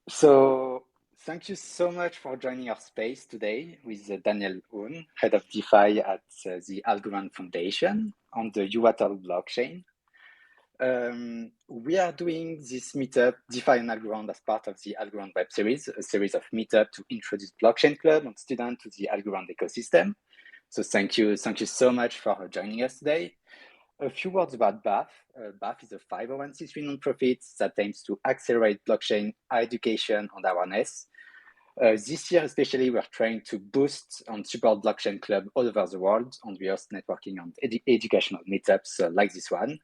So thank you so much for joining our space today with Daniel Un, Head of DeFi at the Algorand Foundation on the U.Waterloo Blockchain. We are doing this meetup, DeFi and Algorand, as part of the Algorand Web Series, a series of meetup to introduce Blockchain Club and students to the Algorand ecosystem. So thank you so much for joining us today. A few words about BAF. BAF is a 501c3 nonprofit that aims to accelerate blockchain education and awareness. This year, especially, we're trying to boost and support blockchain club all over the world, and we host networking and educational meetups like this one.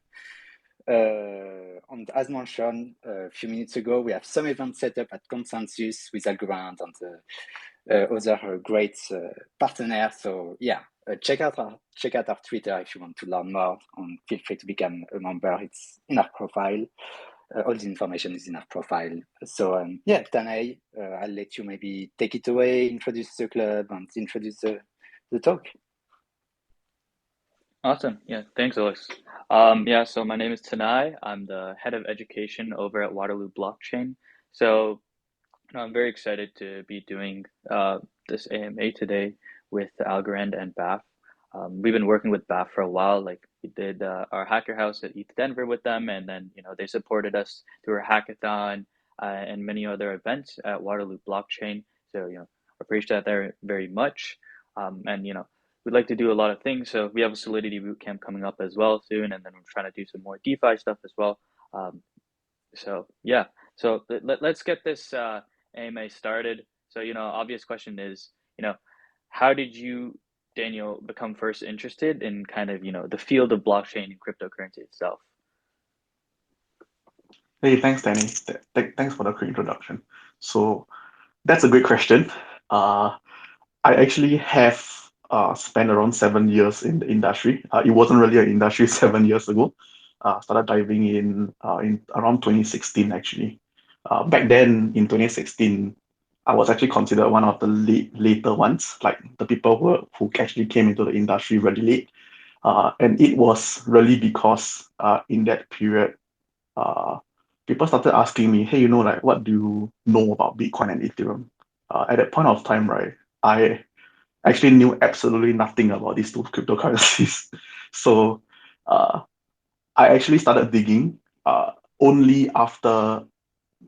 And as mentioned a few minutes ago, we have some events set up at Consensus with Algorand and other great partners. So yeah, check out our Twitter if you want to learn more, and feel free to become a member. It's in our profile. All the information is in our profile. So yeah, Tanay, I'll let you maybe take it away, introduce the club, and introduce the talk. Awesome. Yeah, thanks, Alex. So my name is Tanay. I'm the head of education over at Waterloo Blockchain. So, I'm very excited to be doing this AMA today with Algorand and BAF. We've been working with BAF for a while. Like we did our Hacker House at ETH Denver with them, and then they supported us through our hackathon and many other events at Waterloo Blockchain. So appreciate that very much. And we'd like to do a lot of things. So we have a Solidity bootcamp coming up as well soon, and then we're trying to do some more DeFi stuff as well. So yeah, so let's get this AMA started. So obvious question is, how did you, Daniel, become first interested in kind of the field of blockchain and cryptocurrency itself? Hey, thanks, Danny. Thanks for the quick introduction. So that's a great question. I actually have spent around 7 years in the industry. It wasn't really an industry 7 years ago. Started diving in around 2016, actually. Back then, in 2016, I was actually considered one of the later ones, like the people who actually came into the industry really late. And it was really because in that period, uh, people started asking me, hey, like, what do you know about Bitcoin and Ethereum? At that point of time, right, I actually knew absolutely nothing about these two cryptocurrencies. So uh, I actually started digging only after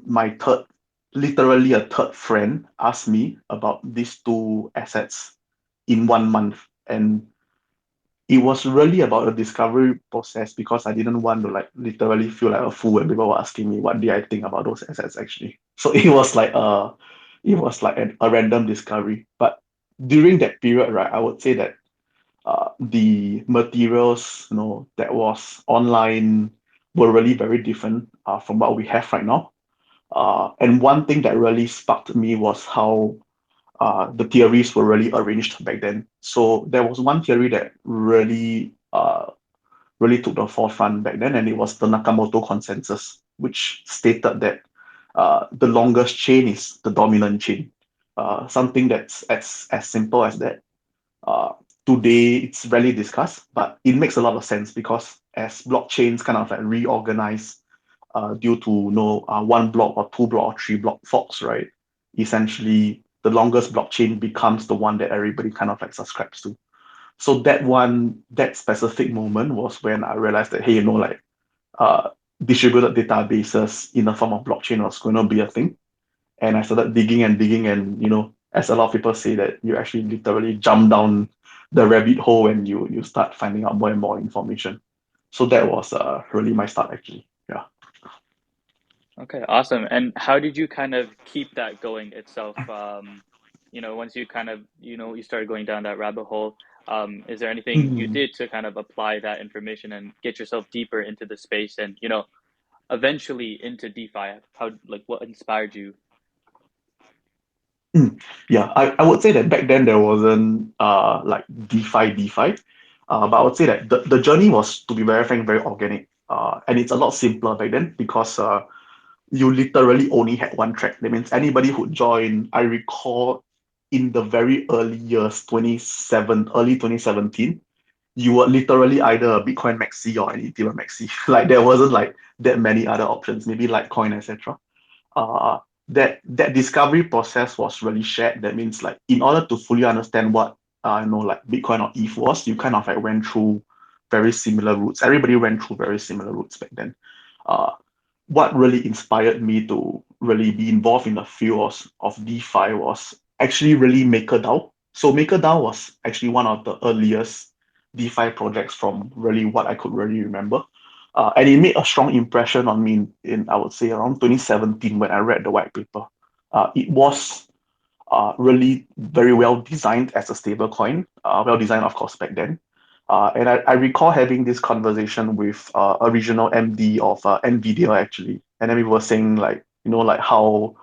my literally a third friend asked me about these two assets in 1 month. And it was really about a discovery process because I didn't want to like literally feel like a fool when people were asking me what did I think about those assets actually. So it was like a random discovery. But during that period, right, I would say that the materials that was online were really very different from what we have right now. And one thing that really sparked me was how the theories were really arranged back then. So there was one theory that really took the forefront back then, and it was the Nakamoto consensus, which stated that the longest chain is the dominant chain. Something that's as simple as that. Uh, Today, it's rarely discussed, but it makes a lot of sense because as blockchains kind of like reorganize due to one block or two block or three block forks, right? Essentially, the longest blockchain becomes the one that everybody kind of like subscribes to. So that specific moment was when I realized that, hey, like uh, distributed databases in the form of blockchain was going to be a thing. And I started digging and digging, and as a lot of people say that you actually literally jump down the rabbit hole and you start finding out more and more information. So that was really my start actually. Yeah. Okay, awesome. And how did you kind of keep that going itself? Once you kind of, you started going down that rabbit hole, is there anything you Mm. did to kind of apply that information and get yourself deeper into the space and, eventually into DeFi? How, like, what inspired you? Yeah, I would say that back then there wasn't like DeFi, but I would say that the journey was, to be very frank, very organic. And it's a lot simpler back then because you literally only had one track. That means anybody who joined, I recall in the very early years, early 2017, you were literally either a Bitcoin maxi or an Ethereum maxi. Like there wasn't like that many other options, maybe Litecoin, etc. that discovery process was really shared. That means like in order to fully understand what like Bitcoin or ETH was, you kind of like went through very similar routes. Everybody went through very similar routes back then. Uh, what really inspired me to really be involved in the field of DeFi was actually really MakerDAO. So MakerDAO was actually one of the earliest DeFi projects from really what I could really remember. And it made a strong impression on me I would say, around 2017 when I read the white paper. It was really very well designed as a stable coin, well designed, of course, back then. And I recall having this conversation with a regional MD of NVIDIA, actually. And then we were saying, like, like how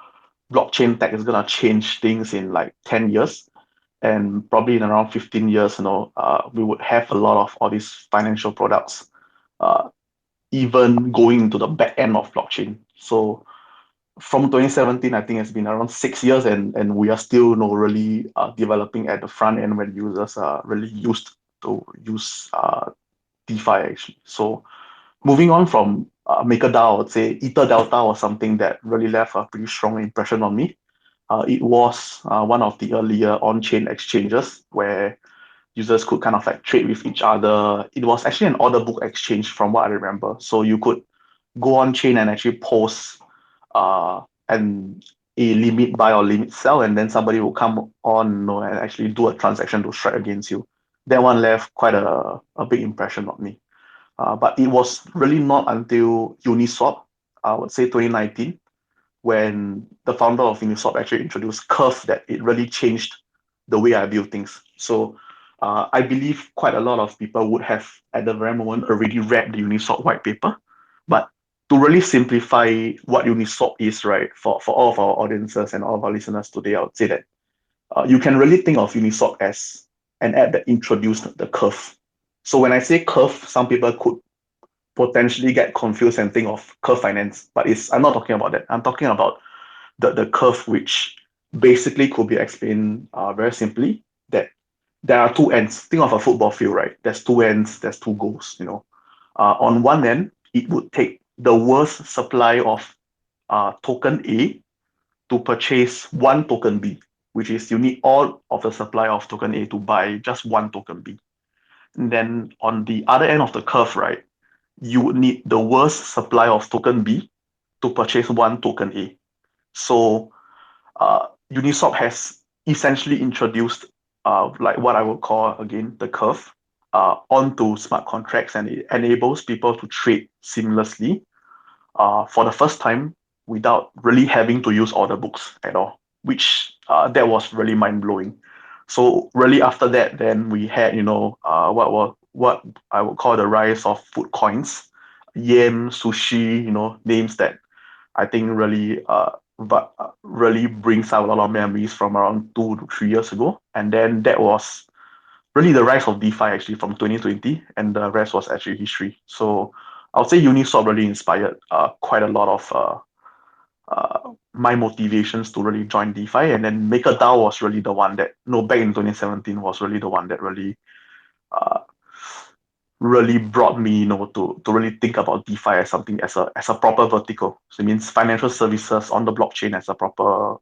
blockchain tech is going to change things in like 10 years. And probably in around 15 years, we would have a lot of all these financial products uh, even going into the back end of blockchain. So from 2017, I think it's been around 6 years, and we are still really developing at the front end when users are really used to use DeFi actually. So moving on from MakerDAO, I would say Ether Delta was something that really left a pretty strong impression on me. It was one of the earlier on-chain exchanges where users could kind of like trade with each other. It was actually an order book exchange from what I remember. So you could go on chain and actually post uh, and a limit buy or limit sell, and then somebody will come on and actually do a transaction to strike against you. That one left quite a big impression on me. But it was really not until Uniswap, I would say 2019, when the founder of Uniswap actually introduced Curve that it really changed the way I view things. So I believe quite a lot of people would have at the very moment already read the Uniswap white paper. But to really simplify what Uniswap is, right, for all of our audiences and all of our listeners today, I would say that you can really think of Uniswap as an app that introduced the Curve. So when I say Curve, some people could potentially get confused and think of Curve Finance, but I'm not talking about that. I'm talking about the curve, which basically could be explained very simply that there are two ends. Think of a football field, right? There's two ends, there's two goals, on one end, it would take the worst supply of token A to purchase one token B, which is you need all of the supply of token A to buy just one token B. And then on the other end of the curve, right, you would need the worst supply of token B to purchase one token A. So Uniswap has essentially introduced like what I would call again the curve onto smart contracts, and it enables people to trade seamlessly for the first time without really having to use order books at all, which that was really mind blowing. So really after that, then we had what I would call the rise of food coins, yam, sushi, names that I think really really brings out a lot of memories from around 2 to 3 years ago. And then that was really the rise of DeFi actually from 2020, and the rest was actually history. So I would say Uniswap really inspired quite a lot of my motivations to really join DeFi. And then MakerDAO was really the one that, back in 2017 was really the one that really uh, really brought me, to really think about DeFi as something as a proper vertical. So it means financial services on the blockchain as a proper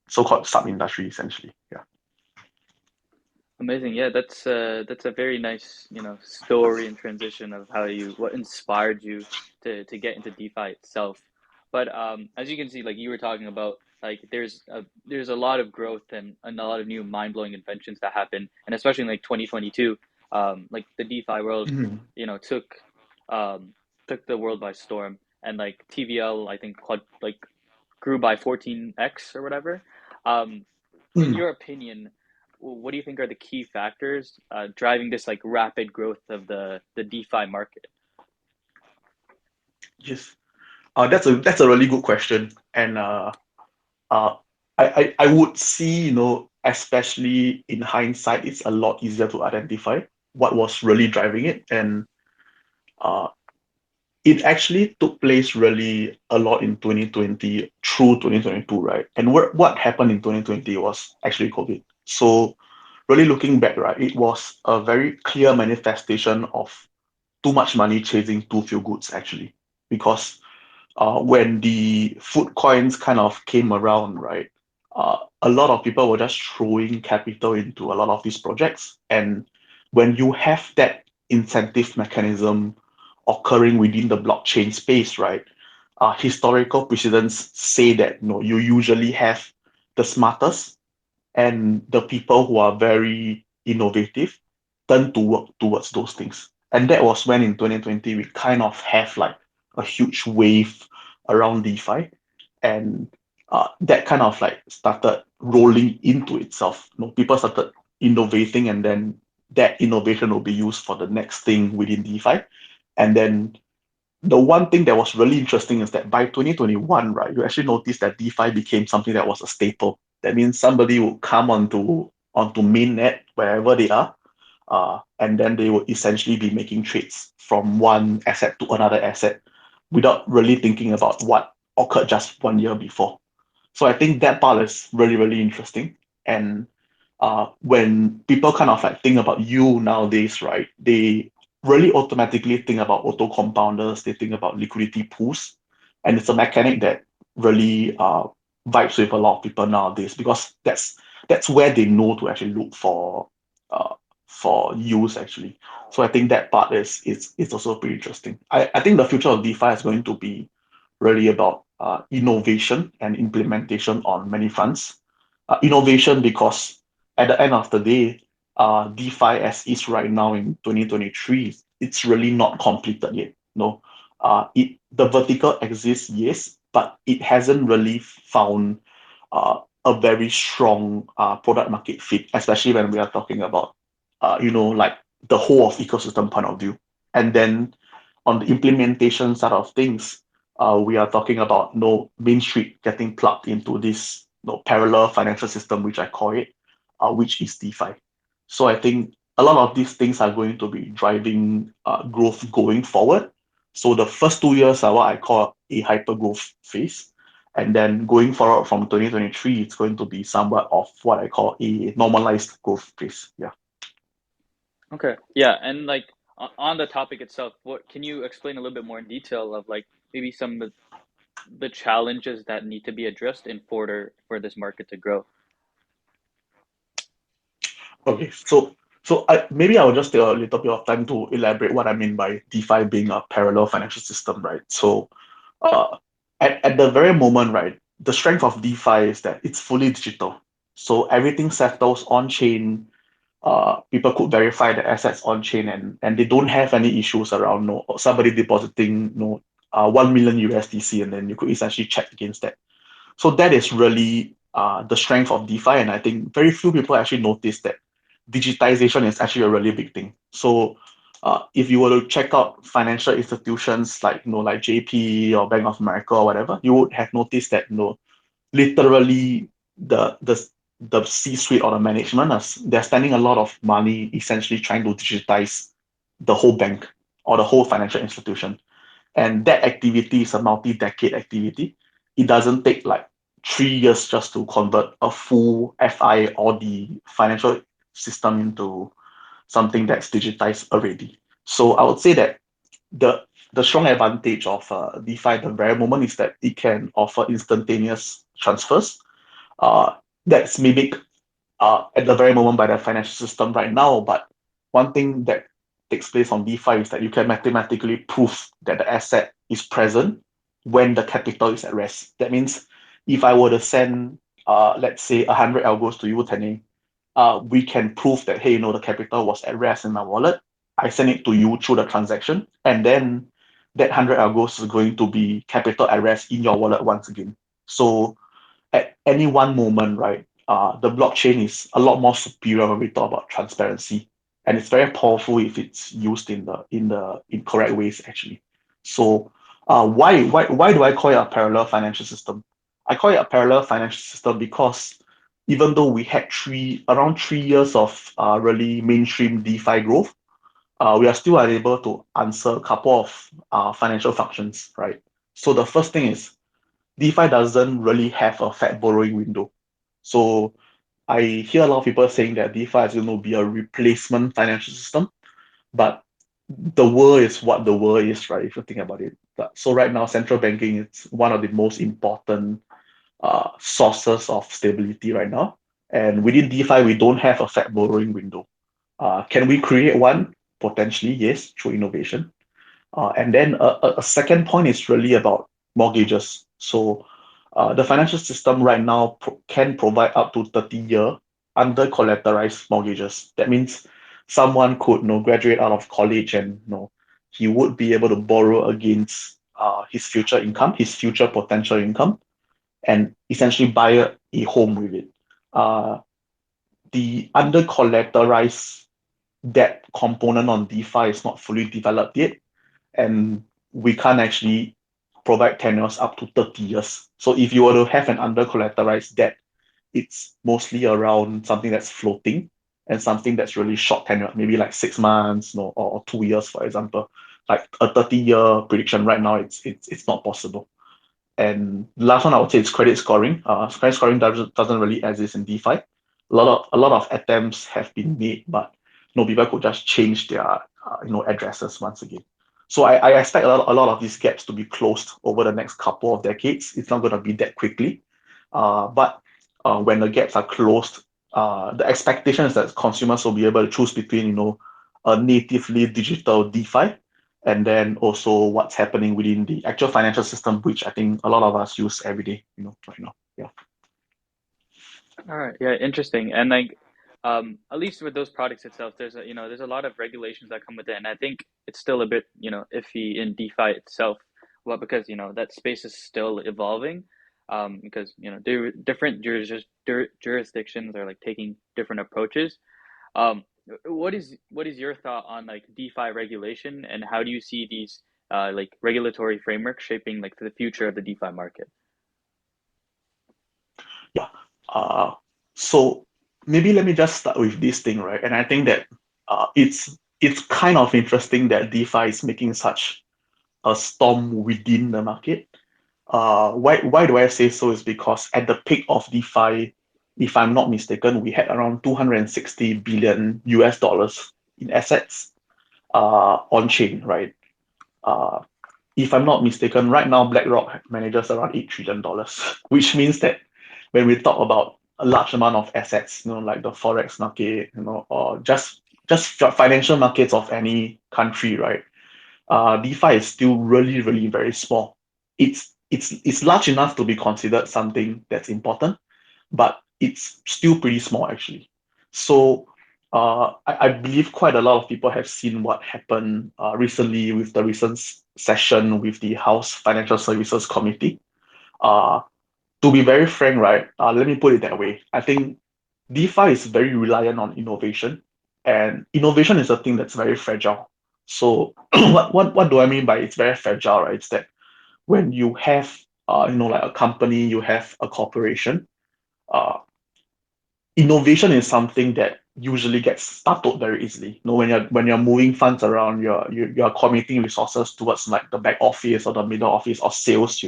so-called sub-industry essentially. Yeah. Amazing. Yeah, that's a very nice, story and transition of what inspired you to get into DeFi itself. But as you can see, like you were talking about, like there's a lot of growth and a lot of new mind-blowing inventions that happen, and especially in like 2022, like the DeFi world, Mhm. took took the world by storm, and like TVL, I think, grew by 14x or whatever. In Mm. your opinion, what do you think are the key factors driving this like rapid growth of the DeFi market? Yes. That's a really good question. And uh, I would see, especially in hindsight, it's a lot easier to identify what was really driving it. And uh, it actually took place really a lot in 2020 through 2022, right? And what happened in 2020 was actually COVID. So really looking back, right, it was a very clear manifestation of too much money chasing too few goods, actually. Because when the food coins kind of came around, right, a lot of people were just throwing capital into a lot of these projects. And when you have that incentive mechanism occurring within the blockchain space, right, historical precedents say that you usually have the smartest and the people who are very innovative tend to work towards those things. And that was when in 2020 we kind of have like a huge wave around DeFi, and that kind of like started rolling into itself. People started innovating, and then that innovation will be used for the next thing within DeFi. And then the one thing that was really interesting is that by 2021, right, you actually noticed that DeFi became something that was a staple. That means somebody would come onto mainnet wherever they are, and then they would essentially be making trades from one asset to another asset without really thinking about what occurred just 1 year before. So I think that part is really, really interesting. And when people kind of like think about you nowadays, right, they really automatically think about auto compounders, they think about liquidity pools. And it's a mechanic that really vibes with a lot of people nowadays, because that's where they know to actually look for use actually. So I think that part is also pretty interesting. I think the future of DeFi is going to be really about innovation and implementation on many fronts. Innovation because at the end of the day, DeFi as is right now in 2023, it's really not completed yet. No, the vertical exists, yes, but it hasn't really found a very strong product market fit, especially when we are talking about like the whole of ecosystem point of view. And then on the implementation side of things, we are talking about Main Street getting plugged into this parallel financial system, which I call it, which is DeFi. So I think a lot of these things are going to be driving growth going forward. So the first 2 years are what I call a hyper growth phase. And then going forward from 2023, it's going to be somewhat of what I call a normalized growth phase. Yeah. Okay. Yeah, and like on the topic itself, what can you explain a little bit more in detail of like maybe some of the challenges that need to be addressed in order for this market to grow? Okay, so maybe I'll just take a little bit of time to elaborate what I mean by DeFi being a parallel financial system, right? So, uh, at the very moment, right, the strength of DeFi is that it's fully digital. So everything settles on chain. People could verify the assets on chain, and they don't have any issues around somebody depositing 1 million USDC, and then you could essentially check against that. So that is really the strength of DeFi, and I think very few people actually notice that digitization is actually a really big thing. So if you were to check out financial institutions like JP or Bank of America or whatever, you would have noticed that literally the C-suite or the management they're spending a lot of money essentially trying to digitize the whole bank or the whole financial institution. And that activity is a multi-decade activity. It doesn't take like 3 years just to convert a full FI or the financial system into something that's digitized already. So I would say that the the strong advantage of DeFi at the very moment is that it can offer instantaneous transfers. That's mimicked at the very moment by the financial system right now. But one thing that takes place on DeFi is that you can mathematically prove that the asset is present when the capital is at rest. That means if I were to send, let's say, 100 algos to you, Tanay, we can prove that, hey, the capital was at rest in my wallet. I send it to you through the transaction, and then that 100 algos is going to be capital at rest in your wallet once again. So at any one moment, right, the blockchain is a lot more superior when we talk about transparency, and it's very powerful if it's used in correct ways actually. So, why do I call it a parallel financial system? I call it a parallel financial system because even though we had around 3 years of really mainstream DeFi growth, we are still unable to answer a couple of financial functions, right? So the first thing is DeFi doesn't really have a fat borrowing window. So I hear a lot of people saying that DeFi is going to be a replacement financial system, but the world is what the world is, right? If you think about it. So right now, central banking is one of the most important sources of stability right now. And within DeFi, we don't have a fat borrowing window. Can we create one? Potentially, yes, through innovation. And then a second point is really about mortgages. So the financial system right now can provide up to 30-year under collateralized mortgages. That means someone could graduate out of college and he would be able to borrow against his future income, his future potential income, and essentially buy a home with it. The under collateralized debt component on DeFi is not fully developed yet, and we can't actually provide tenures up to 30 years. So if you were to have an under collateralized debt, it's mostly around something that's floating and something that's really short tenure, maybe like 6 months, or 2 years, for example. Like a 30-year prediction right now, it's not possible. And last one I would say is credit scoring. Credit scoring doesn't really exist in DeFi. A lot of attempts have been made, but people could just change their addresses once again. So I expect a lot of these gaps to be closed over the next couple of decades. It's not going to be that quickly, but when the gaps are closed, the expectation is that consumers will be able to choose between a natively digital DeFi and then also what's happening within the actual financial system, which I think a lot of us use every day, right now. Yeah. All right, yeah, interesting. And like, at least with those products itself, there's a lot of regulations that come with it, and I think it's still a bit, iffy in DeFi itself. Well, because that space is still evolving, because different jurisdictions are like taking different approaches. Um, what is your thought on like DeFi regulation, and how do you see these like regulatory frameworks shaping like the future of the DeFi market? Yeah. So maybe let me just start with this thing, right? And I think that it's kind of interesting that DeFi is making such a storm within the market. Why do I say so is because at the peak of DeFi, if I'm not mistaken, we had around 260 billion US dollars in assets on chain, right? Uh, if I'm not mistaken, right now BlackRock manages around $8 trillion, which means that when we talk about a large amount of assets, like the forex market, or just financial markets of any country, right? DeFi is still really, really very small. It's large enough to be considered something that's important, but it's still pretty small actually. So I believe quite a lot of people have seen what happened recently with the recent session with the House Financial Services Committee. Uh, to be very frank, right? Let me put it that way. I think DeFi is very reliant on innovation, and innovation is a thing that's very fragile. So what do I mean by it's very fragile, right? It's that when you have like a company, you have a corporation, uh, innovation is something that usually gets startled very easily. When you're moving funds around, you're committing resources towards like the back office or the middle office or sales.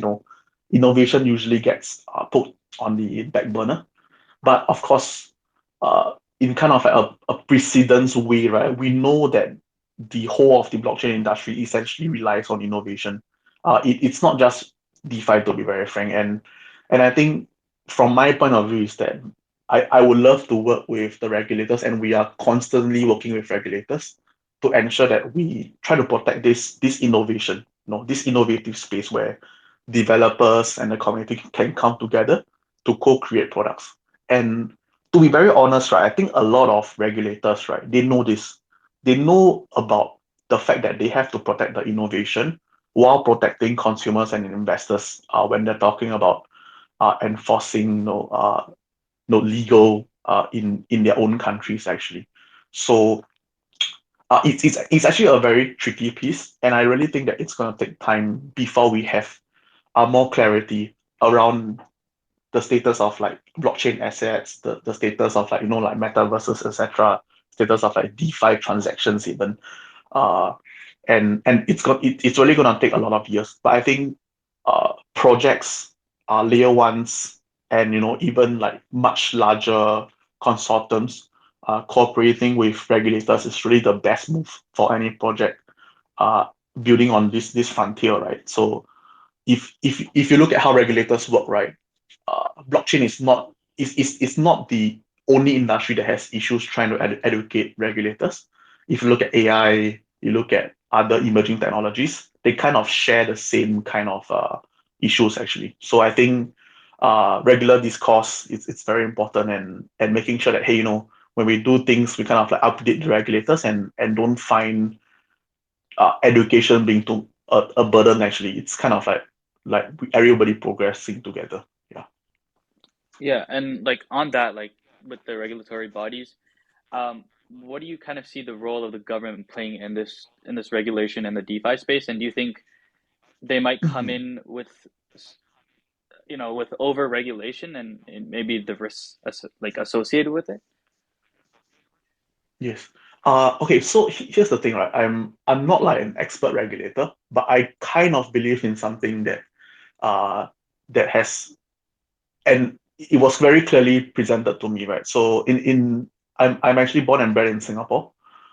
Innovation usually gets put on the back burner. But of course, in kind of a precedence way, right? We know that the whole of the blockchain industry essentially relies on innovation. It's not just DeFi, to be very frank, and I think from my point of view is that I would love to work with the regulators, and we are constantly working with regulators to ensure that we try to protect this innovation, this innovative space where developers and the community can come together to co-create products. And to be very honest, right, I think a lot of regulators, right, they know this. They know about the fact that they have to protect the innovation while protecting consumers and investors when they're talking about enforcing legal in their own countries actually. So it's actually a very tricky piece, and I really think that it's going to take time before we have more clarity around the status of like blockchain assets, the status of like like metaverses, etc., status of like DeFi transactions even, uh, and it's really gonna take a lot of years. But I think projects, layer ones, and even like much larger consortiums, cooperating with regulators is really the best move for any project, building on this frontier, right? So if you look at how regulators work, right, blockchain is not the only industry that has issues trying to educate regulators. If you look at AI, you look at other emerging technologies, they kind of share the same kind of issues actually. So I think regular discourse it's very important, and making sure that, hey, when we do things, we kind of like update the regulators and don't find education being too a burden actually. It's kind of like everybody progressing together. Yeah. Yeah, and like on that, like with the regulatory bodies, what do you kind of see the role of the government playing in this regulation in the DeFi space? And do you think they might come Mhm. in with with over regulation and maybe the risks like associated with it? Yes. Okay, so here's the thing, right? I'm not like an expert regulator, but I kind of believe in something uh that has, and it was very clearly presented to me, right? So in I'm actually born and bred in Singapore.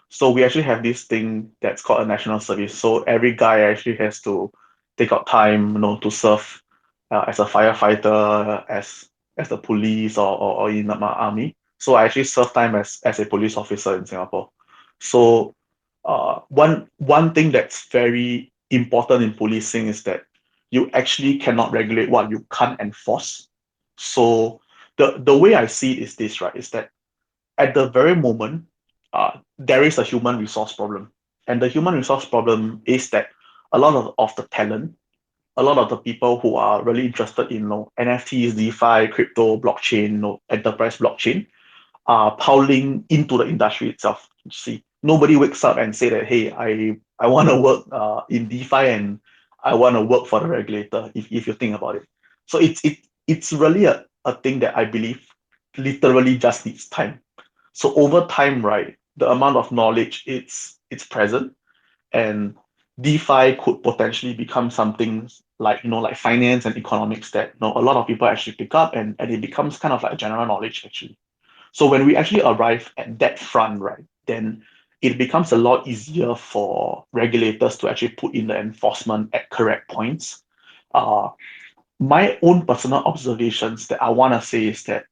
So we actually have this thing that's called a national service. So every guy actually has to take out time, to serve as a firefighter, as the police, or in the army. So I actually served time as a police officer in Singapore. So one thing that's very important in policing is that you actually cannot regulate what you can't enforce. So the way I see it is this, right? Is that at the very moment, there is a human resource problem. And the human resource problem is that a lot of the talent, a lot of the people who are really interested in NFTs, DeFi, crypto, blockchain, enterprise blockchain, are piling into the industry itself. You see, nobody wakes up and say that, hey, I want to work in DeFi, and I want to work for the regulator. If you think about it, so it's really a thing that I believe literally just needs time. So over time, right, the amount of knowledge it's present, and DeFi could potentially become something like like finance and economics that a lot of people actually pick up, and it becomes kind of like general knowledge actually. So when we actually arrive at that front, right, then it becomes a lot easier for regulators to actually put in the enforcement at correct points. Uh, my own personal observations that I want to say is that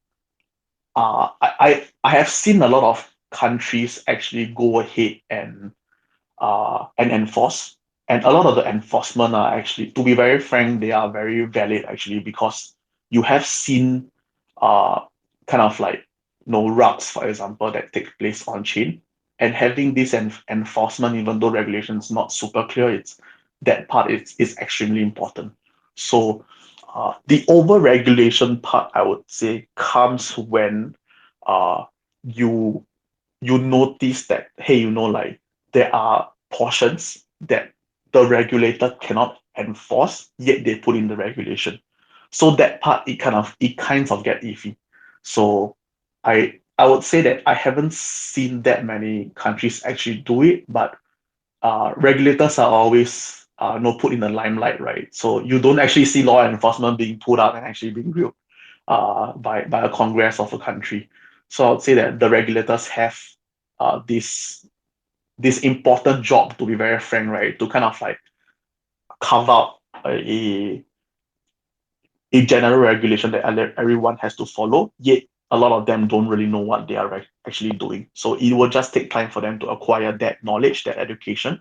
I have seen a lot of countries actually go ahead and enforce. And a lot of the enforcement are actually, to be very frank, they are very valid actually, because you have seen uh kind of like rugs, for example, that take place on chain. And having this enforcement, even though regulation is not super clear, it's that part is extremely important. So the over-regulation part, I would say, comes when uh you you notice that, hey, like there are portions that the regulator cannot enforce, yet they put in the regulation. So that part, it kinds of get iffy. So I would say that I haven't seen that many countries actually do it, but regulators are always put in the limelight, right? So you don't actually see law enforcement being put out and actually being grilled by a congress of a country. So I would say that the regulators have this important job, to be very frank, right, to kind of like carve out a general regulation that everyone has to follow. Yet a lot of them don't really know what they are actually doing. So it will just take time for them to acquire that knowledge, that education,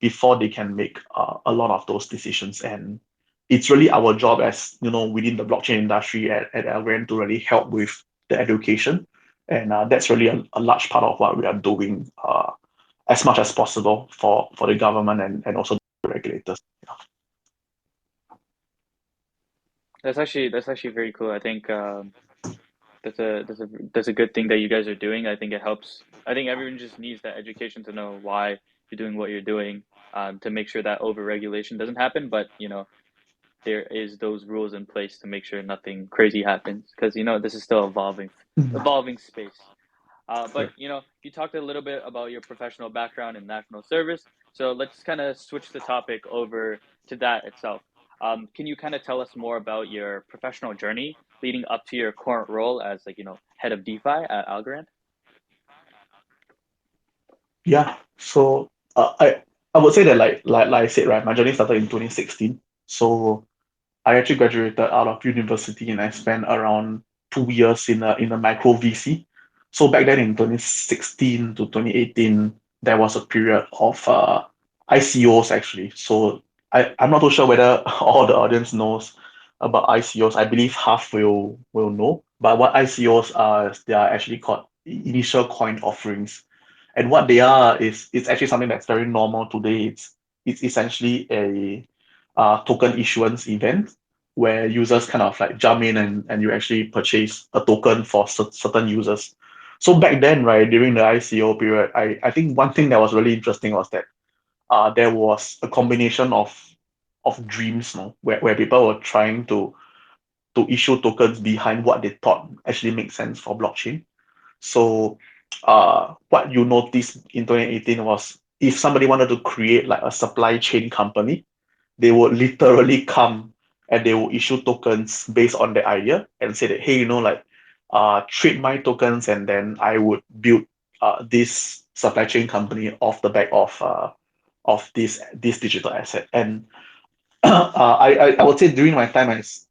before they can make a lot of those decisions. And it's really our job as within the blockchain industry at Algorand to really help with the education. And that's really a large part of what we are doing as much as possible for the government and also the regulators. That's actually very cool. I think that's a good thing that you guys are doing. I think it helps. I think everyone just needs that education to know why you're doing what you're doing, to make sure that overregulation doesn't happen. But there is those rules in place to make sure nothing crazy happens because this is still Mhm. evolving space. But Correct. you talked a little bit about your professional background in national service. So let's kind of switch the topic over to that itself. Can you kind of tell us more about your professional journey leading up to your current role as like head of DeFi at Algorand? Yeah. So I I would say that like I said, right, my journey started in 2016. So I actually graduated out of university and I spent around 2 years in a micro VC. So back then in 2016 to 2018, there was a period of ICOs actually. So I'm not too sure whether all the audience knows about ICOs. I believe half will know. But what ICOs are, is they are actually called initial coin offerings. And what they are is it's actually something that's very normal today. It's essentially a token issuance event where users kind of like jump in and you actually purchase a token for certain users. So back then, right, during the ICO period, I think one thing that was really interesting was that there was a combination of dreams, no, where people were trying to issue tokens behind what they thought actually makes sense for blockchain. So what you noticed in 2018 was if somebody wanted to create like a supply chain company, they would literally come and they will issue tokens based on the idea and say that, hey, like trade my tokens and then I would build this supply chain company off the back of this digital asset. And I would say during my time as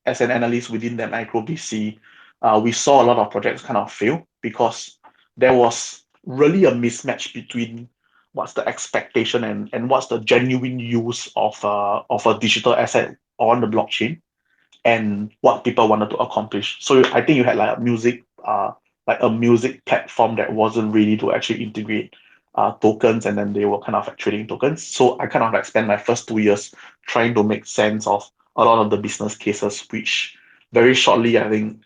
as an analyst within the micro VC, we saw a lot of projects kind of fail because there was really a mismatch between what's the expectation and what's the genuine use of a digital asset on the blockchain and what people wanted to accomplish. So I think you had like a music platform that wasn't ready to actually integrate tokens, and then they were kind of like trading tokens. So I kind of like spent my first 2 years trying to make sense of a lot of the business cases, which very shortly I think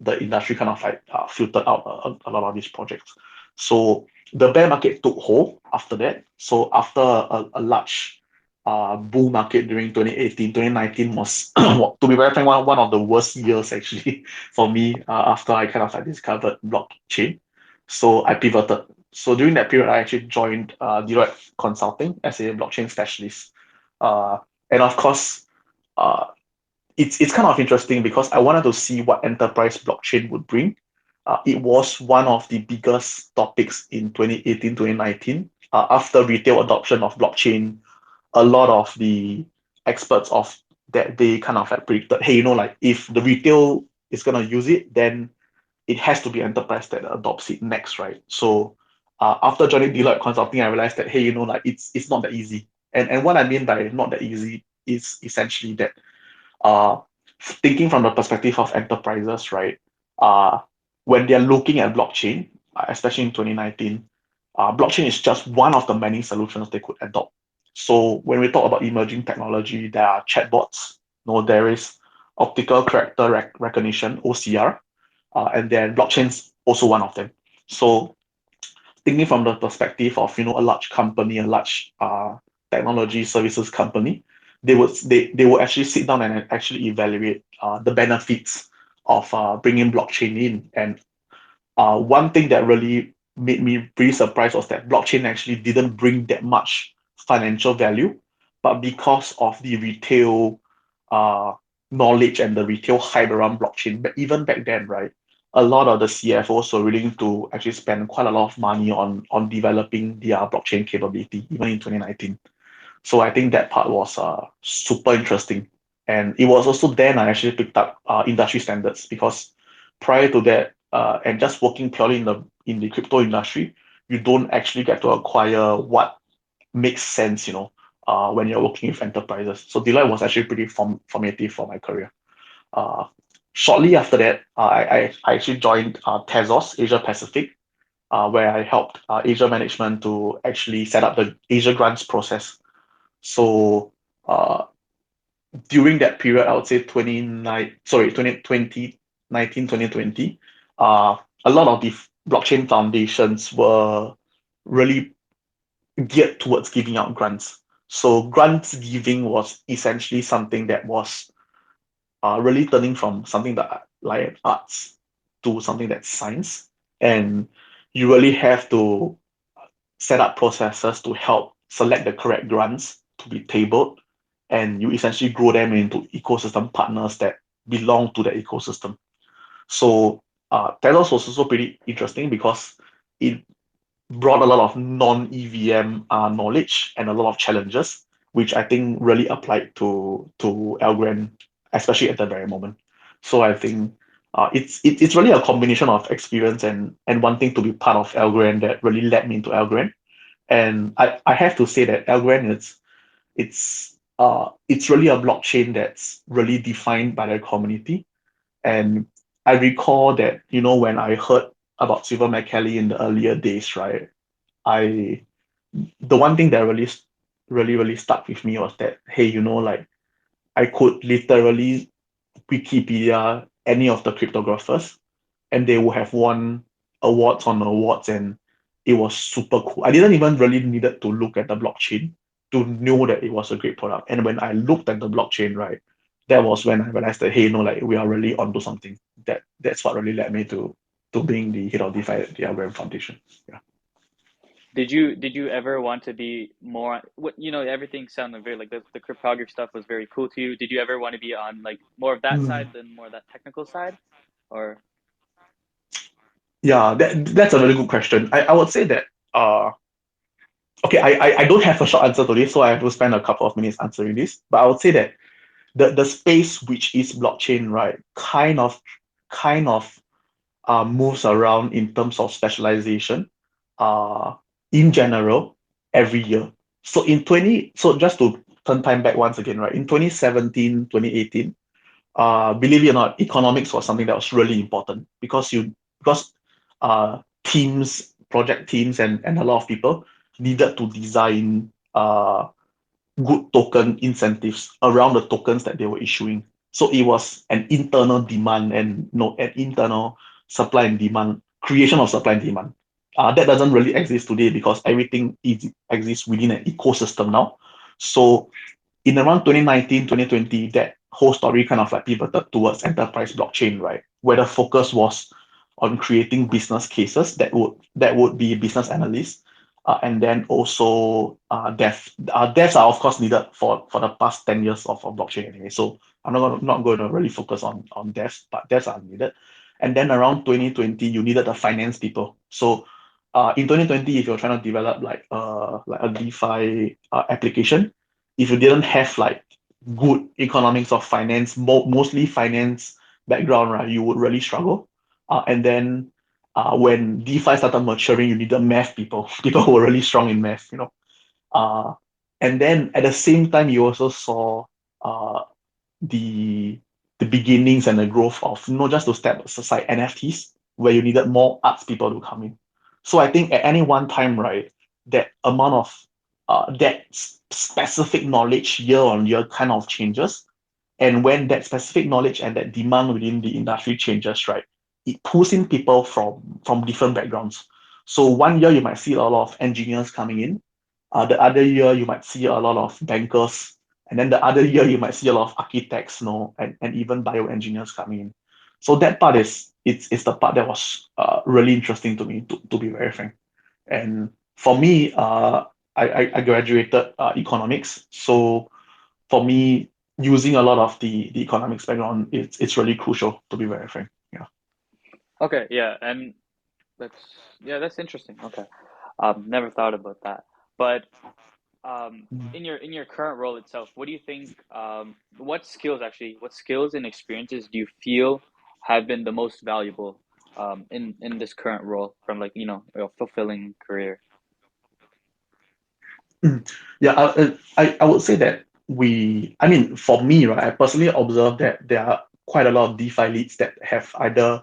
the industry kind of like filtered out a lot of these projects. So the bear market took hold after that. So after a large bull market during 2018, 2019 was, to be very frank, one of the worst years actually for me after I kind of like discovered blockchain. So I pivoted. So during that period, I actually joined Deloitte Consulting as a blockchain specialist. Uh, and of course, uh, it's kind of interesting because I wanted to see what enterprise blockchain would bring. It was one of the biggest topics in 2018, 2019. After retail adoption of blockchain, a lot of the experts of that they kind of like predicted, hey, like if the retail is gonna use it, then it has to be enterprise that adopts it next, right? So after joining Deloitte Consulting, I realized that, hey, like it's not that easy. And what I mean by not that easy is essentially that uh, thinking from the perspective of enterprises, right? Uh, when they're looking at blockchain, especially in 2019, blockchain is just one of the many solutions they could adopt. So when we talk about emerging technology, there are chatbots. There is optical character recognition (OCR), and then blockchain's also one of them. So thinking from the perspective of a large company, a large technology services company, they would actually sit down and actually evaluate the benefits of bringing blockchain in. And one thing that really made me pretty surprised was that blockchain actually didn't bring that much financial value, but because of the retail uh, knowledge and the retail hype around blockchain, but even back then, right, a lot of the CFOs were willing to actually spend quite a lot of money on developing their blockchain capability, even in 2019. So I think that part was super interesting. And it was also then I actually picked up industry standards because prior to that, and just working purely in the crypto industry, you don't actually get to acquire what makes sense, when you're working with enterprises. So Deloitte was actually pretty formative for my career. Uh, Shortly after that, I actually joined Tezos Asia Pacific, where I helped Asia management to actually set up the Asia grants process. So uh, during that period, I would say 2019, 2020, a lot of the blockchain foundations were really geared towards giving out grants. So grants giving was essentially something that was really turning from something that like arts to something that's science. And you really have to set up processes to help select the correct grants to be tabled, and you essentially grow them into ecosystem partners that belong to the ecosystem. So Telos was also pretty interesting because it brought a lot of non-EVM knowledge and a lot of challenges, which I think really applied to Algorand, especially at the very moment. So I think it's really a combination of experience and wanting to be part of Algorand that really led me into Algorand. And I have to say that Algorand it's really a blockchain that's really defined by the community. And I recall that, when I heard about Silver McKelly in the earlier days, right? I the one thing that really stuck with me was that, hey, like I could literally Wikipedia any of the cryptographers and they would have won awards on awards, and it was super cool. I didn't even really needed to look at the blockchain to know that it was a great product. And when I looked at the blockchain, right, that was when I realized that, hey, like we are really onto something. That's what really led me to being the head of DeFi at the Algorand Foundation. Yeah. Did you ever want to be more what everything sounded very like the cryptography stuff was very cool to you. Did you ever want to be on like more of that Mm. side than more of that technical side? Or Yeah, that's a really good question. I would say that okay, I don't have a short answer to this, so I have to spend a couple of minutes answering this. But I would say that the space which is blockchain, right, kind of moves around in terms of specialization uh in general every year. So just to turn time back once again, right? In 2017, 2018, believe it or not, economics was something that was really important because teams, project teams, and a lot of people needed to design good token incentives around the tokens that they were issuing. So it was an internal demand and no an internal supply and demand, creation of supply and demand. That doesn't really exist today because everything exists within an ecosystem now. So in around 2019, 2020, that whole story kind of like pivoted towards enterprise blockchain, right? Where the focus was on creating business cases that would be business analysts, and then also devs are of course needed for the past 10 years of blockchain anyway. So I'm not going to really focus on devs, but devs are needed. And then around 2020, you needed the finance people. So in 2020, if you're trying to develop like a DeFi application, if you didn't have like good economics of finance, mostly finance background, right, you would really struggle. And then when DeFi started maturing, you needed math people, people who were really strong in math. Uh, and then at the same time, you also saw uh, the the beginnings and the growth of not just to step aside NFTs, where you needed more arts people to come in. So I think at any one time, right, that amount of that specific knowledge year on year kind of changes. And when that specific knowledge and that demand within the industry changes, right, it pulls in people from different backgrounds. So one year you might see a lot of engineers coming in. The other year you might see a lot of bankers, and then the other year you might see a lot of architects, and even bioengineers coming in. So that part it's the part that was really interesting to me, to be very frank. And for me, I graduated economics. So for me, using a lot of the economics background, it's really crucial, to be very frank. Yeah. okay, yeah, and that's that's interesting. Okay. Never thought about that. But Mm. in your current role itself, what do you think? What skills and experiences do you feel have been the most valuable in this current role from like a fulfilling career? Mm. Yeah, I would say that I mean, for me, right, I personally observe that there are quite a lot of DeFi leads that have either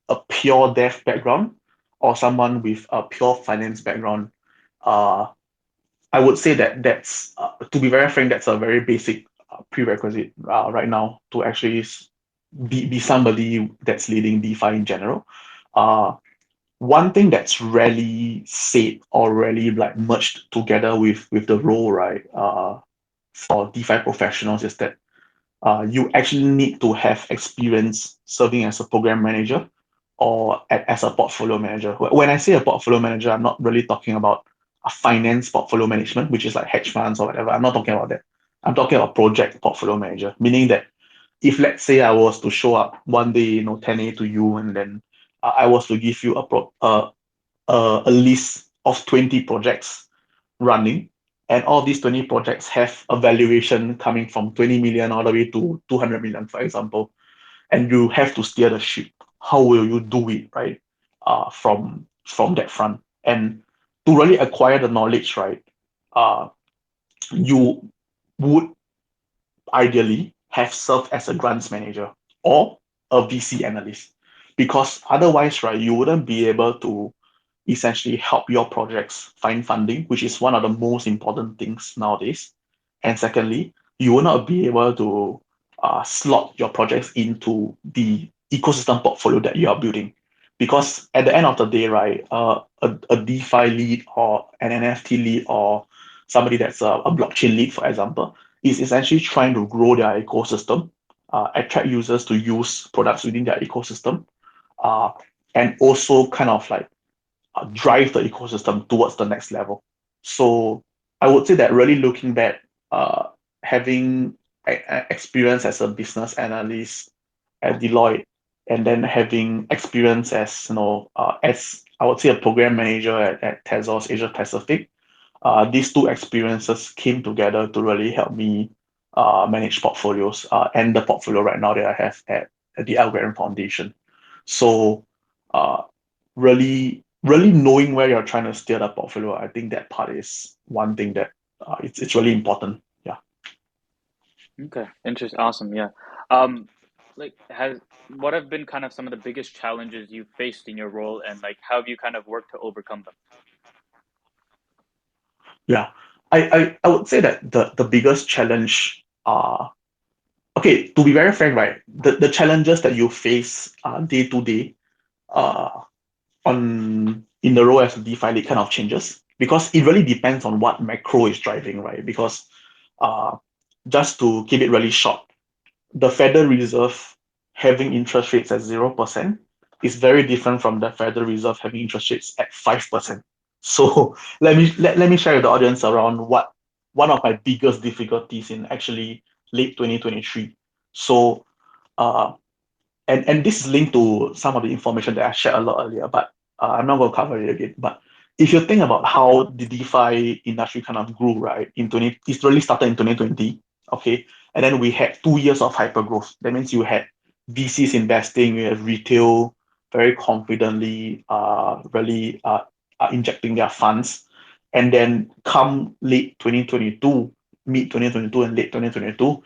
a pure dev background or someone with a pure finance background. Uh, I would say that to be very frank, that's a very basic prerequisite right now to actually be somebody that's leading DeFi in general. Uh, One thing that's rarely said or rarely like merged together with the role, right, for DeFi professionals is that you actually need to have experience serving as a program manager or as a portfolio manager. When I say a portfolio manager, I'm not really talking about a finance portfolio management, which is like hedge funds or whatever. I'm not talking about that. I'm talking about project portfolio manager, meaning that if let's say I was to show up one day, Tanay to you, and then I was to give you a list of 20 projects running, and all these 20 projects have a valuation coming from 20 million all the way to 200 million, for example, and you have to steer the ship. How will you do it, right? From that front, and to really acquire the knowledge, right? You would ideally have served as a grants manager or a VC analyst, because otherwise, right, you wouldn't be able to essentially help your projects find funding, which is one of the most important things nowadays. And secondly, you will not be able to slot your projects into the ecosystem portfolio that you are building. Because at the end of the day, right, a DeFi lead or an NFT lead or somebody that's a blockchain lead, for example, is essentially trying to grow their ecosystem, attract users to use products within their ecosystem, uh, and also kind of like drive the ecosystem towards the next level. So I would say that really looking back, having experience as a business analyst at Deloitte, and then having experience as as I would say a program manager at Tezos Asia Pacific, these two experiences came together to really help me manage portfolios and the portfolio right now that I have at the Algorand Foundation. So really knowing where you're trying to steer the portfolio, I think that part is one thing that it's really important. Yeah. Okay, interesting, awesome, yeah. Um, what have been kind of some of the biggest challenges you've faced in your role, and like how have you kind of worked to overcome them? Yeah. I would say that the biggest challenge okay, to be very frank, right, the challenges that you face day to day uh on in the role as a DeFi lead kind of changes, because it really depends on what macro is driving, right? Because uh just to keep it really short, the Federal Reserve having interest rates at 0% is very different from the Federal Reserve having interest rates at 5%. So let me share with the audience around what one of my biggest difficulties in actually late 2023. So uh, and this is linked to some of the information that I shared a lot earlier, but I'm not going to cover it again. But if you think about how the DeFi industry kind of grew, right, it really started in 2020, okay, and then we had 2 years of hyper growth. That means you had VCs investing, you have retail very confidently, really injecting their funds, and then come late 2022, mid 2022, and late 2022,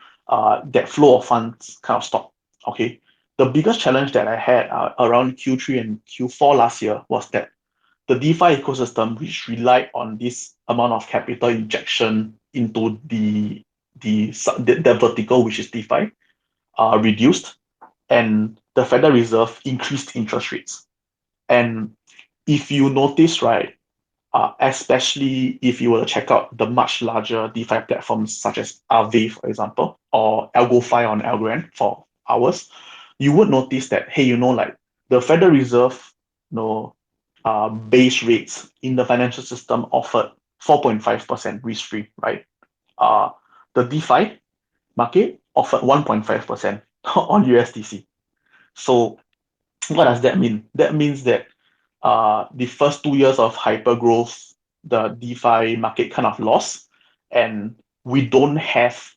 that flow of funds kind of stopped. Okay, the biggest challenge that I had around Q3 and Q4 last year was that the DeFi ecosystem, which relied on this amount of capital injection into the vertical, which is DeFi, reduced, and the Federal Reserve increased interest rates. And if you notice, right, especially if you were to check out the much larger DeFi platforms such as Aave, for example, or AlgoFi on Algorand for ours, you would notice that, hey, like the Federal Reserve, base rates in the financial system offered 4.5% risk-free, right? Uh, the DeFi market offered 1.5% on USDC. So what does that mean? That means that the first 2 years of hyper growth, the DeFi market kind of lost, and we don't have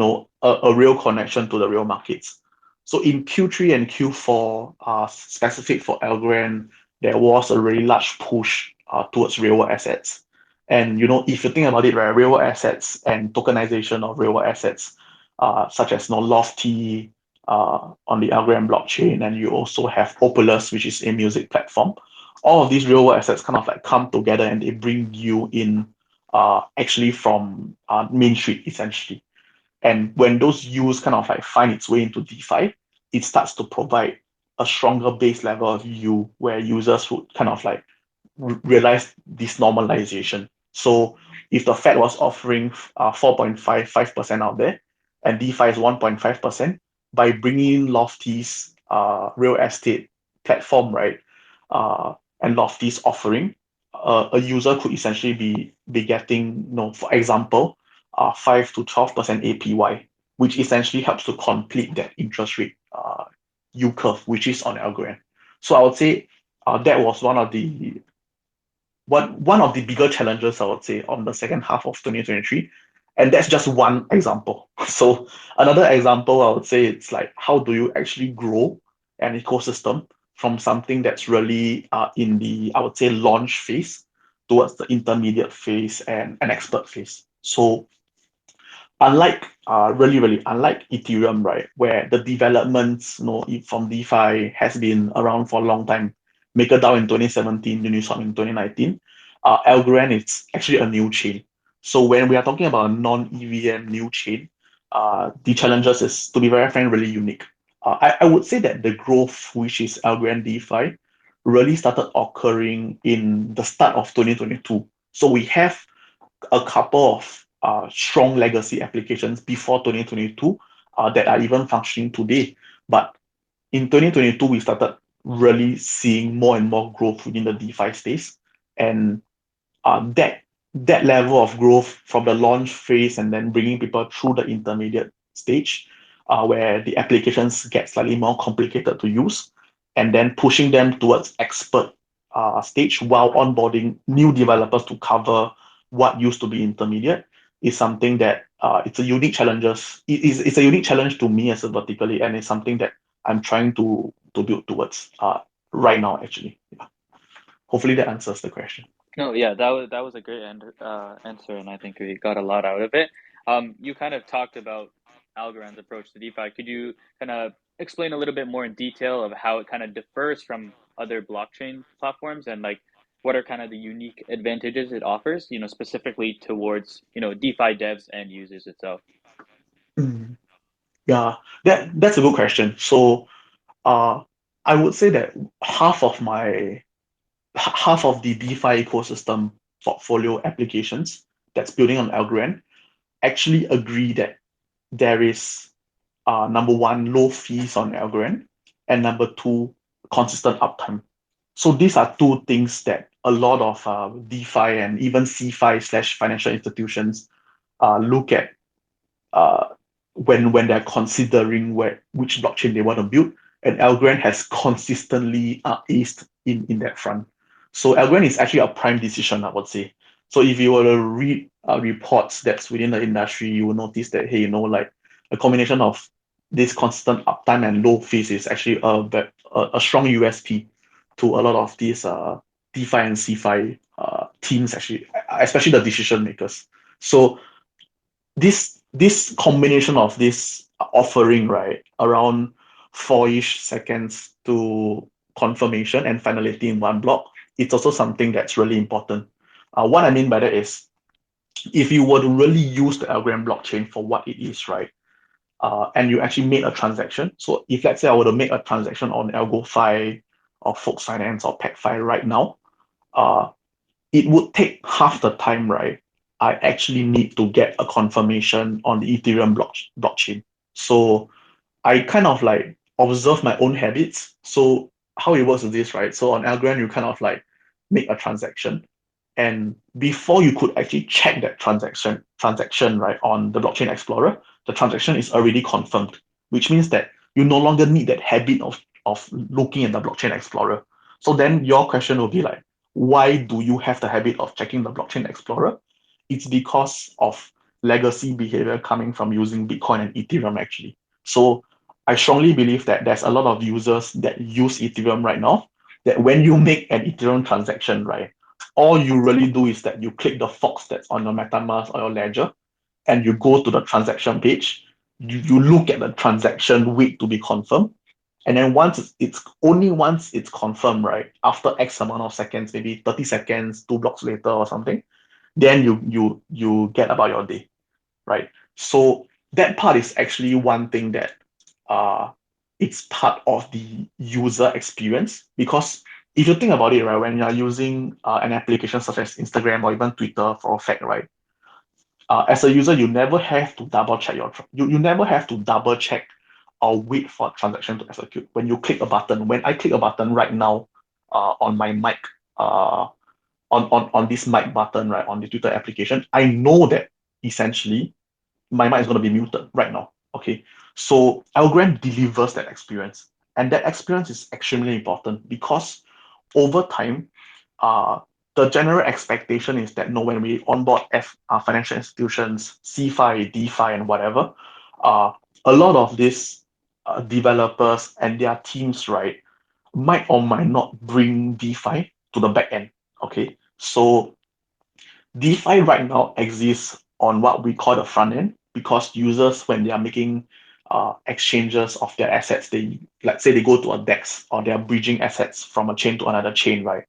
a real connection to the real markets. So in Q3 and Q4, specific for Algorand, there was a really large push towards real world assets. And if you think about it, right, real world assets and tokenization of real world assets, such as Lofty on the Algorand blockchain, and you also have Opulus, which is a music platform. All of these real world assets kind of like come together and they bring you in actually from Main Street essentially. And when those use kind of like find its way into DeFi, it starts to provide a stronger base level of yield where users would kind of like realize this normalization. So if the Fed was offering 4.55% out there and DeFi is 1.5%, by bringing in Lofty's real estate platform, right, and Lofty's offering, a user could essentially be getting, for example, 5 to 12% APY, which essentially helps to complete that interest rate yield curve, which is on Algorand. So I would say that was one of one of the bigger challenges, I would say, on the second half of 2023. And that's just one example. So another example, I would say, it's like, how do you actually grow an ecosystem from something that's really in the, I would say, launch phase towards the intermediate phase and an expert phase. So unlike really unlike Ethereum, right, where the developments, from DeFi has been around for a long time. MakerDAO in 2017, Uniswap in 2019. Algorand is actually a new chain. So when we are talking about a non-EVM new chain, the challenges is, to be very frank, really unique. I would say that the growth, which is Algorand DeFi, really started occurring in the start of 2022. So we have a couple of strong legacy applications before 2022 that are even functioning today. But in 2022, we started really seeing more and more growth within the DeFi space. And that level of growth from the launch phase and then bringing people through the intermediate stage, where the applications get slightly more complicated to use, and then pushing them towards expert stage while onboarding new developers to cover what used to be intermediate, is something that it's a unique challenges. It's a unique challenge to me as a vertically, and it's something that I'm trying to build towards right now, actually. Yeah. Hopefully that answers the question. No, yeah, that was a great answer, and I think we got a lot out of it. You kind of talked about Algorand's approach to DeFi. Could you kind of explain a little bit more in detail of how it kind of differs from other blockchain platforms, and like what are kind of the unique advantages it offers, specifically towards, DeFi devs and users itself? Mm. Yeah, that's a good question. So, I would say that half of the DeFi ecosystem portfolio applications that's building on Algorand actually agree that there is number one, low fees on Algorand, and number two, consistent uptime. So these are two things that a lot of DeFi and even CeFi / financial institutions look at uh, when they're considering which blockchain they want to build. And Algorand has consistently aced in that front. So Algorand is actually a prime decision, I would say. So if you were to read reports that's within the industry, you will notice that, hey, like a combination of this constant uptime and low fees is actually a strong USP to a lot of these DeFi and CeFi teams, actually, especially the decision makers. So this combination of this offering, right, around 4-ish seconds to confirmation and finality in one block, it's also something that's really important. What I mean by that is, if you were to really use the Algorand blockchain for what it is, right, and you actually made a transaction. So if, let's say, I were to make a transaction on AlgoFi or Folks Finance or PackFi right now, uh, it would take half the time, right? I actually need to get a confirmation on the Ethereum blockchain. So I kind of like observe my own habits. So how it works is this, right? So on Algorand, you kind of like make a transaction, and before you could actually check that transaction, right, on the blockchain explorer, the transaction is already confirmed, which means that you no longer need that habit of looking at the blockchain explorer. So then your question will be like, why do you have the habit of checking the blockchain explorer? It's because of legacy behavior coming from using Bitcoin and Ethereum, actually. So I strongly believe that there's a lot of users that use Ethereum right now, that when you make an Ethereum transaction, right, all you really do is that you click the Fox that's on your MetaMask or your Ledger, and you go to the transaction page. You look at the transaction, wait to be confirmed, and then once it's confirmed, right, after X amount of seconds, maybe 30 seconds, 2 blocks later or something, then you get about your day, right? So that part is actually one thing that uh it's part of the user experience, because if you think about it, right, when you're using an application such as Instagram or even Twitter for a fact, right, as a user, you never have to double check you never have to double check or wait for a transaction to execute. When you click a button, when I click a button right now on my mic, on this mic button, right, on the Twitter application, I know that essentially my mic is going to be muted right now. Okay. So Algorand delivers that experience. And that experience is extremely important because over time, uh, the general expectation is that when we onboard financial institutions, CFI, DeFi, and whatever, a lot of these developers and their teams, right, might or might not bring DeFi to the back end. Okay, so DeFi right now exists on what we call the front end because users, when they are making exchanges of their assets, let's say they go to a DEX or they are bridging assets from a chain to another chain, right?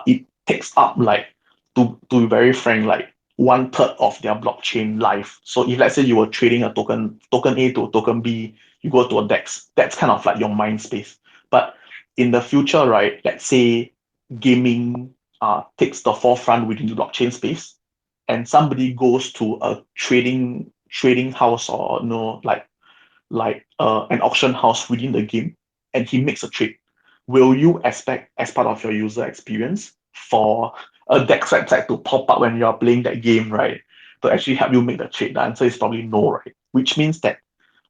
It takes up like, to be very frank, like 1/3 of their blockchain life. So if let's say you were trading a token A to token B, you go to a DEX, that's kind of like your mind space. But in the future, right, let's say gaming takes the forefront within the blockchain space, and somebody goes to a trading house, or an auction house within the game, and he makes a trade. Will you expect, as part of your user experience, for a DEX website to pop up when you are playing that game, right? To actually help you make the trade? The answer is probably no, right? Which means that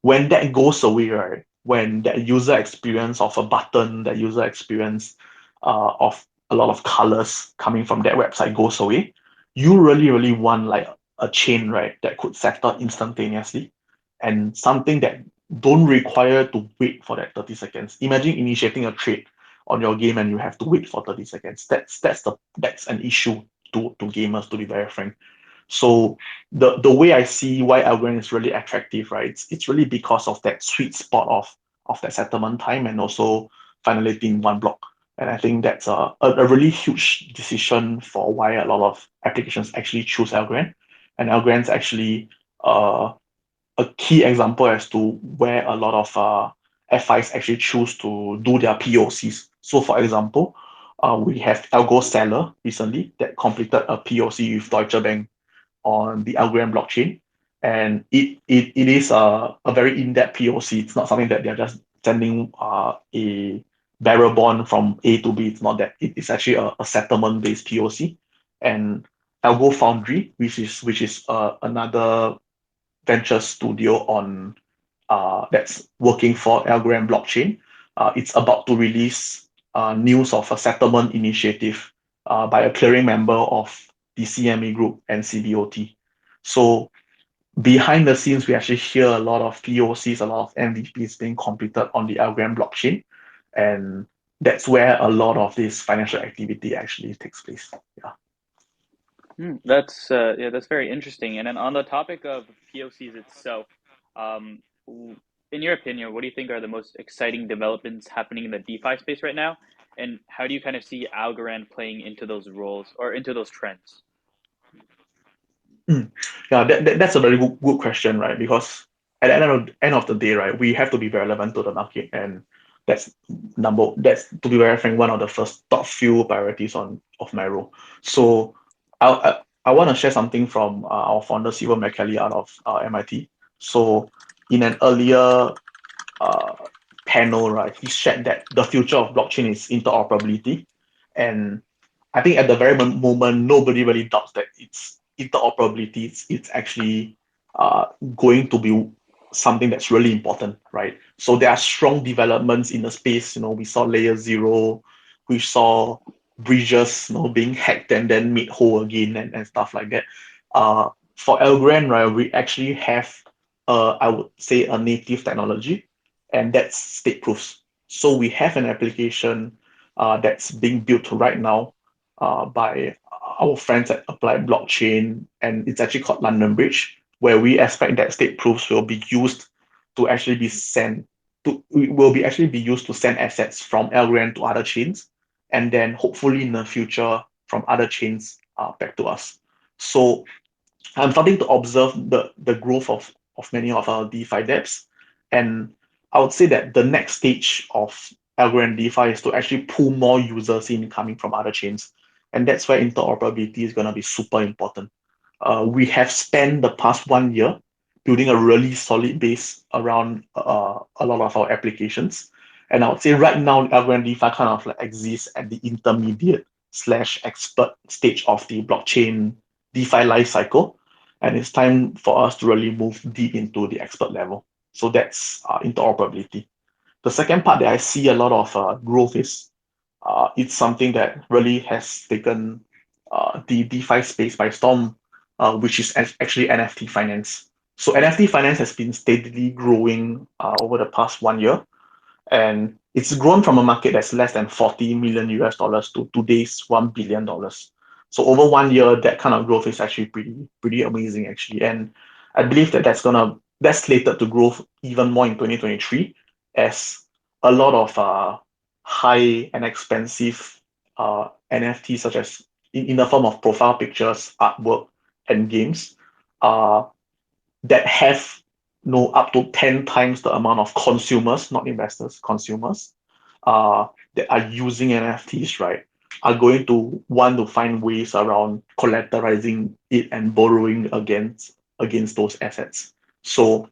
when that goes away, right? When that user experience of a button, that user experience of a lot of colors coming from that website goes away, you really, really want like a chain, right, that could settle instantaneously, and something that don't require to wait for that 30 seconds. Imagine initiating a trade on your game and you have to wait for 30 seconds. That's an issue to gamers, to be very frank. So the way I see why Algorand is really attractive, right? It's really because of that sweet spot of that settlement time, and also finalizing one block. And I think that's a really huge decision for why a lot of applications actually choose Algorand. And Algorand's actually a key example as to where a lot of FIs actually choose to do their POCs. So for example, we have Algo Seller recently that completed a POC with Deutsche Bank on the Algorand blockchain. And it is a very in-depth POC. It's not something that they're just sending a bearer bond from A to B. It's not that. It is actually a settlement-based POC. And Algo Foundry, which is another venture studio on that's working for Algorand blockchain. It's about to release news of a settlement initiative by a clearing member of the CME group and CBOT. So behind the scenes, we actually hear a lot of POCs, a lot of MVPs being completed on the Algorand blockchain, and that's where a lot of this financial activity actually takes place. Yeah. That's that's very interesting. And then on the topic of POCs itself, um, in your opinion, what do you think are the most exciting developments happening in the DeFi space right now? And how do you kind of see Algorand playing into those roles or into those trends? Yeah, that's a very good question, right? Because at the end of the day, right, we have to be relevant to the market, and that's to be very frank, one of the first top few priorities of my role. So I want to share something from our founder Siva McKelly out of MIT. So in an earlier uh, panel, right, he shared that the future of blockchain is interoperability, and I think at the very moment, nobody really doubts that it's interoperability. It's actually going to be something that's really important, right? So there are strong developments in the space. We saw Layer Zero, we saw bridges, being hacked and then made whole again, and stuff like that. For Algorand, right, we actually have, I would say, a native technology, and that's state proofs. So we have an application that's being built right now by our friends at Applied Blockchain, and it's actually called London Bridge, where we expect that state proofs will be used to actually be sent to will be actually be used to send assets from Algorand to other chains, and then hopefully in the future from other chains back to us. So I'm starting to observe the growth of many of our DeFi dApps, and I would say that the next stage of Algorand DeFi is to actually pull more users in coming from other chains, and that's where interoperability is going to be super important. We have spent the past 1 year building a really solid base around a lot of our applications, and I would say right now Algorand DeFi kind of like exists at the intermediate slash expert stage of the blockchain DeFi life cycle, and it's time for us to really move deep into the expert level. So that's interoperability. The second part that I see a lot of growth is it's something that really has taken the DeFi space by storm, which is actually NFT finance. So NFT finance has been steadily growing over the past 1 year, and it's grown from a market that's less than 40 million US dollars to today's $1 billion. So over 1 year, that kind of growth is actually pretty amazing actually, and I believe that that's slated to grow even more in 2023 as a lot of high and expensive NFTs such as in the form of profile pictures, artwork, and games uh, that have up to 10 times the amount of consumers, not investors, consumers, that are using NFTs, right, are going to want to find ways around collateralizing it and borrowing against those assets. So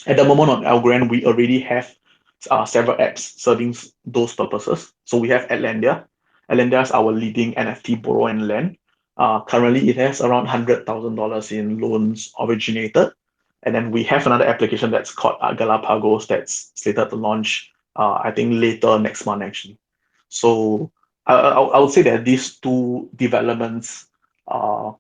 at the moment on Algorand, we already have several apps serving those purposes. So we have Atlantia. Atlantia is our leading NFT borrow and lend. Currently, it has around $100,000 in loans originated. And then we have another application that's called Galapagos that's slated to launch, I think, later next month, actually. So I would say that these two developments are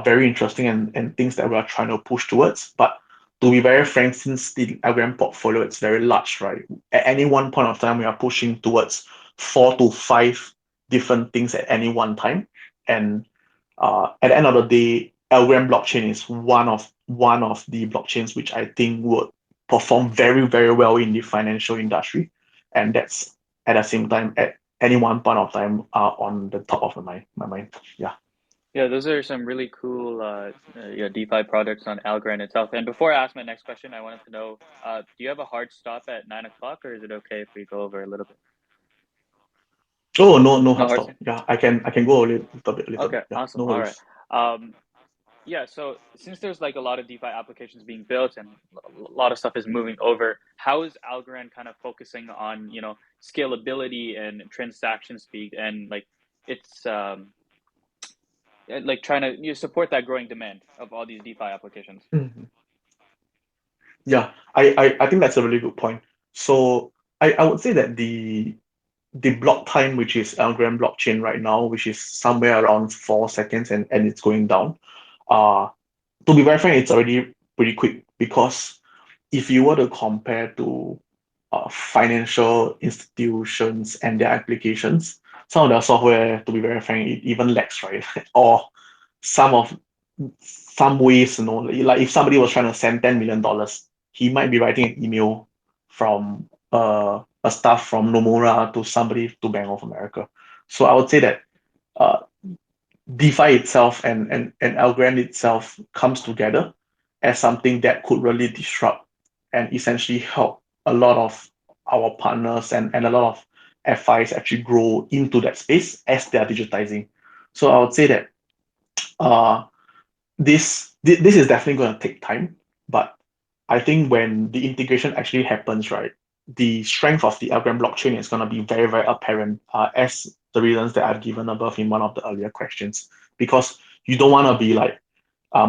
very interesting and things that we are trying to push towards. But to be very frank, since the Algorand portfolio is very large, right? At any one point of time, we are pushing towards 4 to 5 different things at any one time. And at the end of the day, Algorand blockchain is one of the blockchains which I think would perform very, very well in the financial industry. And that's at the same time at any one point of time on the top of my mind. Yeah. Yeah, those are some really cool DeFi projects on Algorand itself. And before I ask my next question, I wanted to know, do you have a hard stop at 9 o'clock, or is it okay if we go over a little bit? Oh, no No hard hard stop. stop. Yeah, I can go a little Okay, bit. Yeah, awesome. no All right. worries. Yeah, so since there's like a lot of DeFi applications being built and a lot of stuff is moving over, how is Algorand kind of focusing on, scalability and transaction speed and like it's like trying to support that growing demand of all these DeFi applications? Mhm. Yeah, I think that's a really good point. So I would say that the block time, which is Algorand blockchain right now, which is somewhere around 4 seconds and it's going down. Uh, to be very frank, it's already pretty quick because if you were to compare to financial institutions and their applications, some of their software, to be very frank, it even lacks, right? Or some of some ways, like if somebody was trying to send $10 million, he might be writing an email from a staff from Nomura to somebody to Bank of America. So I would say that uh, DeFi itself and Algorand itself comes together as something that could really disrupt and essentially help a lot of our partners and a lot of FIs actually grow into that space as they are digitizing. So I would say that uh, this is definitely going to take time, but I think when the integration actually happens, right, the strength of the Algorand blockchain is going to be very, very apparent as the reasons that I've given above in one of the earlier questions. Because you don't want to be like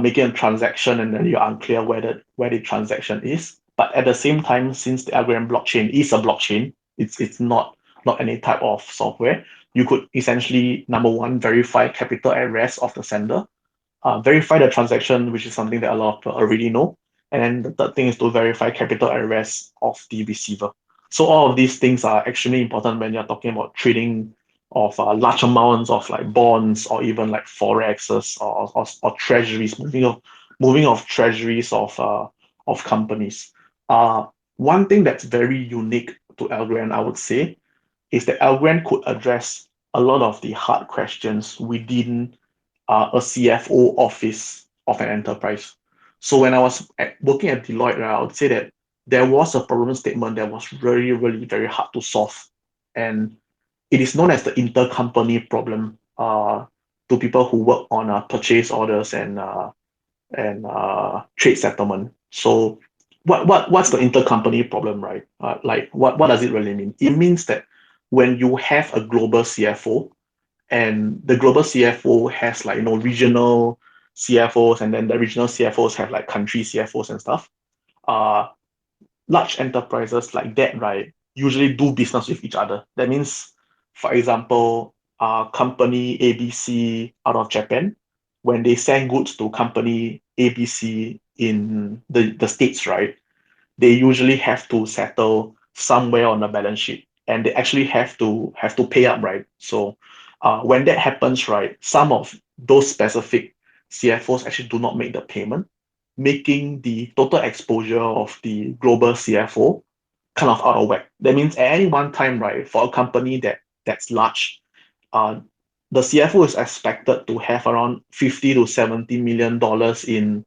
making a transaction and then you're unclear where the transaction is. But at the same time, since the Algorand blockchain is a blockchain, it's not any type of software. You could essentially, number one, verify capital at rest of the sender, verify the transaction, which is something that a lot of people already know. And then the third thing is to verify capital at rest of the receiver. So all of these things are extremely important when you're talking about trading of large amounts of like bonds or even like forexes or treasuries, moving of treasuries of companies. One thing that's very unique to Algorand, I would say, is that Algorand could address a lot of the hard questions within a CFO office of an enterprise. So when I was working at Deloitte, right, I would say that there was a problem statement that was really, really very hard to solve. And it is known as the intercompany problem to people who work on purchase orders and trade settlement. So what's the intercompany problem, right? Like what does it really mean? It means that when you have a global CFO and the global CFO has like regional CFOs, and then the regional CFOs have like country CFOs and stuff. Uh, Large enterprises like that, right, usually do business with each other. That means, for example, company ABC out of Japan, when they send goods to company ABC in the States, right, they usually have to settle somewhere on the balance sheet, and they actually have to pay up, right? So when that happens, right, some of those specific CFOs actually do not make the payment, making the total exposure of the global CFO kind of out of whack. That means at any one time, right, for a company that's large, uh, the CFO is expected to have around $50 to $70 million in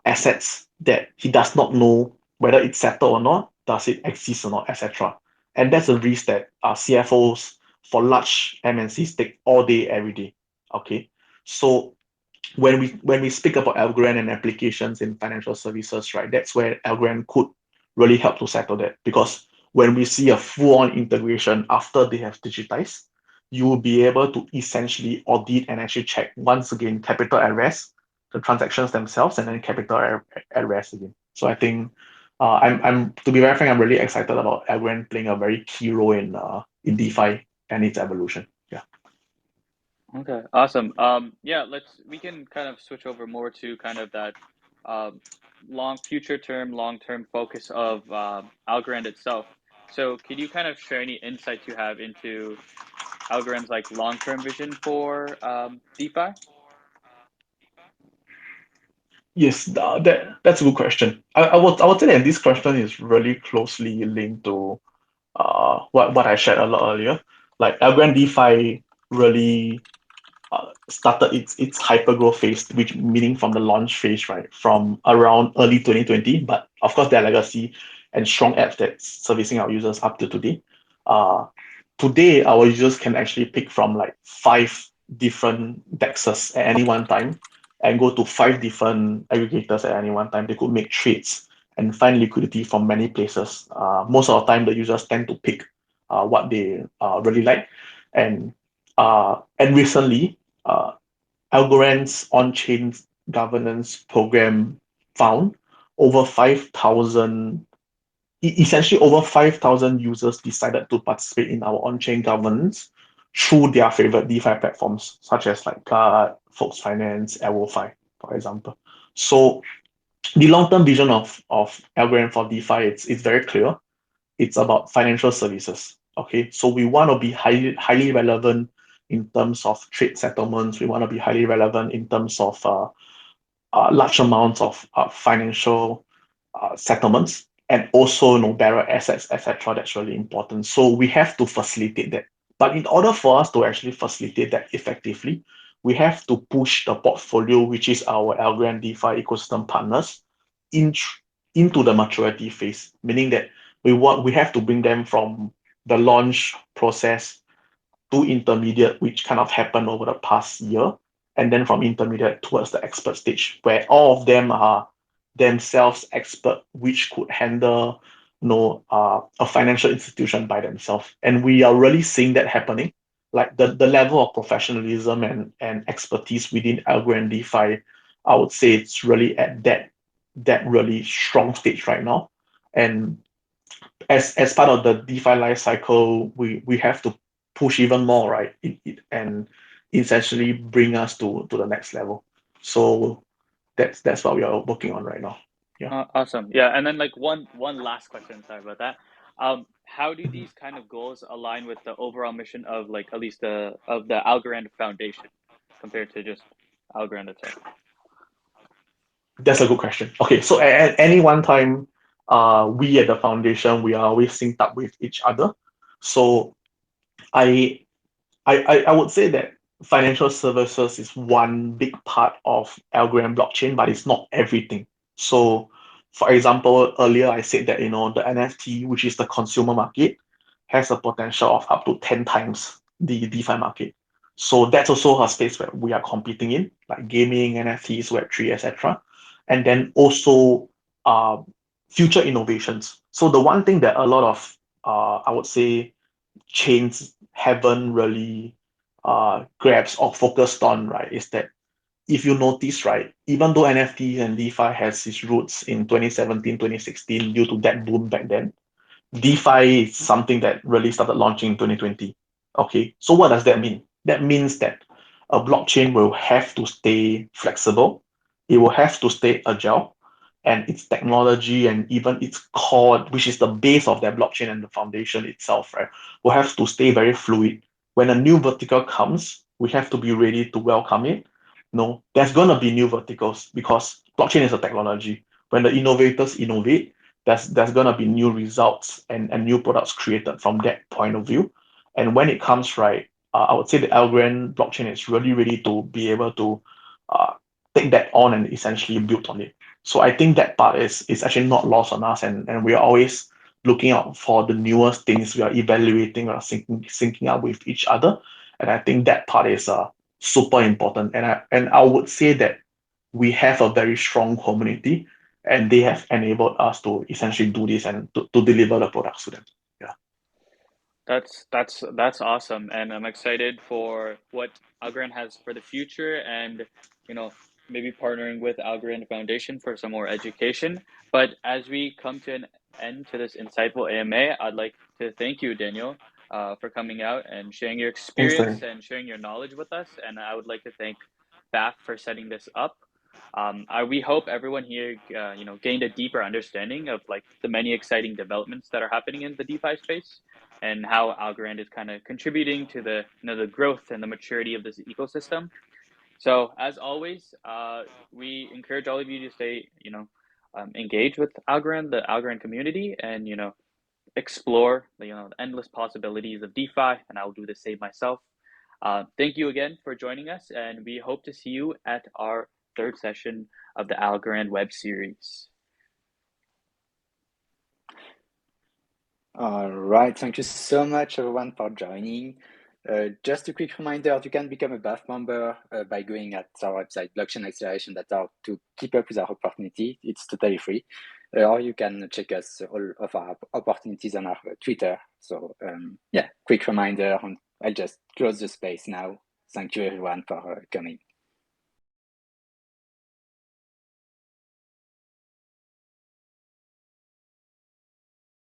assets that he does not know whether it's settled or not, does it exist or not, etc. And that's a risk that CFOs for large MNCs take all day, every day. Okay, so when we speak about Algorand and applications in financial services, right, that's where Algorand could really help to settle that. Because when we see a full-on integration after they have digitized, you will be able to essentially audit and actually check once again capital at rest, the transactions themselves, and then capital at rest again. So I think I'm to be very frank, I'm really excited about Algorand playing a very key role in DeFi and its evolution. Yeah. Okay, awesome. Yeah, we can kind of switch over more to kind of that um, long-term focus of Algorand itself. So, could you kind of share any insights you have into Algorand's like long-term vision for DeFi? Yes, that's a good question. I would say that this question is really closely linked to what I shared a lot earlier. Like Algorand DeFi really started its hypergrowth phase, which meaning from the launch phase, right, from around early 2020. But of course, there are legacy and strong apps that's servicing our users up to today. Uh, Today, our users can actually pick from like 5 different DEXs at any one time and go to 5 different aggregators at any one time. They could make trades and find liquidity from many places. Most of the time, the users tend to pick what they really like. And recently, Algorand's on-chain governance program found over 5,000 essentially over 5,000 users decided to participate in our on-chain governance through their favorite DeFi platforms, such as like Card, Fox Finance, Aerofi, for example. So the long-term vision of Algorand for DeFi, it's very clear. It's about financial services. Okay, so we want to be highly relevant in terms of trade settlements. We want to be highly relevant in terms of large amounts of financial settlements, and also bearer assets, etc. That's really important. So we have to facilitate that. But in order for us to actually facilitate that effectively, we have to push the portfolio, which is our Algorand DeFi ecosystem partners, in, into the maturity phase, meaning that we have to bring them from the launch process to intermediate, which kind of happened over the past year, and then from intermediate towards the expert stage, where all of them are themselves expert, which could handle a financial institution by themselves. And we are really seeing that happening. Like the level of professionalism and expertise within Algorand DeFi, I would say it's really at that really strong stage right now. And as part of the DeFi life cycle, we have to push even more, right? And essentially bring us to the next level. So that's what we are working on right now. Yeah. Awesome. Yeah, and then like one last question. Sorry about that. How do these kind of goals align with the overall mission of like at least the Algorand Foundation compared to just Algorand itself? That's a good question. Okay, so at any one time, we at the foundation, we are always synced up with each other. So I I would say that financial services is one big part of Algorand blockchain, but it's not everything. So, for example, earlier I said that the NFT, which is the consumer market, has a potential of up to 10 times the DeFi market. So that's also a space where we are competing in, like gaming, NFTs, Web3, etc. And then also uh, future innovations. So the one thing that a lot of I would say chains haven't really grasped or focused on, right, is that if you notice, right, even though NFT and DeFi has its roots in 2017, 2016 due to that boom back then, DeFi is something that really started launching in 2020. Okay, so what does that mean? That means that a blockchain will have to stay flexible, it will have to stay agile, and its technology and even its core, which is the base of that blockchain and the foundation itself, right, will have to stay very fluid. When a new vertical comes, we have to be ready to welcome it. No, there's gonna be new verticals because blockchain is a technology. When the innovators innovate, there's gonna be new results and new products created from that point of view. And when it comes right, I would say the Algorand blockchain is really ready to be able to uh, take that on and essentially build on it. So I think that part is actually not lost on us, and we are always looking out for the newest things. We are evaluating or syncing up with each other, and I think that part is super important. And I would say that we have a very strong community, and they have enabled us to essentially do this and to deliver the products to them. Yeah. That's awesome, and I'm excited for what Algorand has for the future, and you know maybe partnering with Algorand Foundation for some more education. But as we come to an end to this insightful AMA, I'd like to thank you, Daniel, for coming out and sharing your Thanks, experience Terry. and sharing your knowledge with us. And I would like to thank BAF for setting this up. We hope everyone here, gained a deeper understanding of like the many exciting developments that are happening in the DeFi space and how Algorand is kind of contributing to the growth and the maturity of this ecosystem. So as always, we encourage all of you to stay engaged with Algorand, the Algorand community, and explore the endless possibilities of DeFi. And I will do the same myself. Thank you again for joining us, and we hope to see you at our third session of the Algorand web series. All right, thank you so much everyone for joining. Just a quick reminder, you can become a BAF member by going at our website, blockchainacceleration.org, to keep up with our opportunity. It's totally free. Or you can check us all of our opportunities on our Twitter. So yeah, quick reminder, and I'll just close the space now. Thank you everyone for coming.